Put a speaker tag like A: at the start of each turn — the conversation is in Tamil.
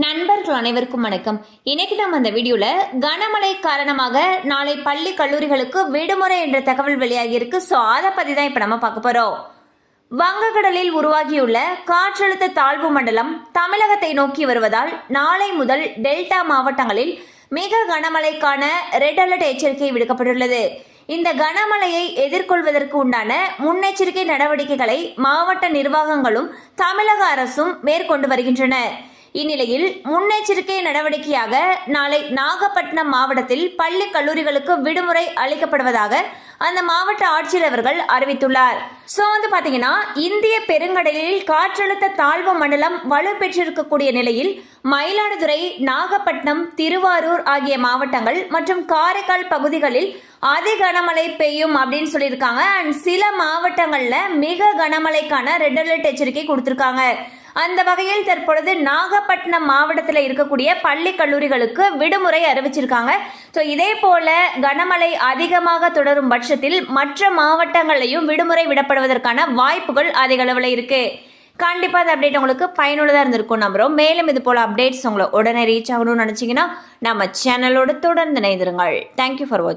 A: நண்பர்கள் அனைவருக்கும் வணக்கம். இன்னைக்கு நம்ம அந்த வீடியோல கனமழை காரணமாக நாளை பள்ளி கல்லூரிகளுக்கு விடுமுறை என்ற தகவல் வெளியாகி இருக்கு. ஸோ அதை பத்தி தான் இப்ப நம்ம பார்க்க போறோம். வங்கக்கடலில் உருவாகியுள்ள காற்றழுத்த தாழ்வு மண்டலம் தமிழகத்தை நோக்கி வருவதால் நாளை முதல் டெல்டா மாவட்டங்களில் மிக கனமழைக்கான ரெட் அலர்ட் எச்சரிக்கை விடுக்கப்பட்டுள்ளது. இந்த கனமழையை எதிர்கொள்வதற்கு உண்டான முன்னெச்சரிக்கை நடவடிக்கைகளை மாவட்ட நிர்வாகங்களும் தமிழக அரசும் மேற்கொண்டு வருகின்றன. இந்நிலையில் முன்னெச்சரிக்கை நடவடிக்கையாக நாளை நாகப்பட்டினம் மாவட்டத்தில் பள்ளி கல்லூரிகளுக்கு விடுமுறை அளிக்கப்படுவதாக அந்த மாவட்ட ஆட்சியர் அவர்கள் அறிவித்துள்ளார். ஸோ பாத்தீங்கன்னா இந்திய பெருங்கடலில் காற்றழுத்த தாழ்வு மண்டலம் வலுப்பெற்றிருக்கக்கூடிய நிலையில் மயிலாடுதுறை, நாகப்பட்டினம், திருவாரூர் ஆகிய மாவட்டங்கள் மற்றும் காரைக்கால் பகுதிகளில் அதி கனமழை பெய்யும் அப்படின்னு சொல்லியிருக்காங்க. அண்ட் சில மாவட்டங்கள்ல மிக கனமழைக்கான ரெட் அலர்ட் எச்சரிக்கை கொடுத்திருக்காங்க. அந்த வகையில் தற்பொழுது நாகப்பட்டினம் மாவட்டத்தில் இருக்கக்கூடிய பள்ளி கல்லூரிகளுக்கு விடுமுறை அறிவிச்சிருக்காங்க. ஸோ இதே போல கனமழை அதிகமாக தொடரும் பட்சத்தில் மற்ற மாவட்டங்களையும் விடுமுறை விடப்படுவதற்கான வாய்ப்புகள் அதிக அளவில் இருக்கு. கண்டிப்பாக அந்த அப்டேட் உங்களுக்கு பயனுள்ளதாக இருந்திருக்கும் நம்புறோம். மேலும் இது போல அப்டேட்ஸ் உங்களை உடனே ரீச் ஆகணும்னு நினைச்சீங்கன்னா நம்ம சேனலோட தொடர்ந்து இணைந்திருங்கள். தேங்க்யூ ஃபார் வாட்சிங்.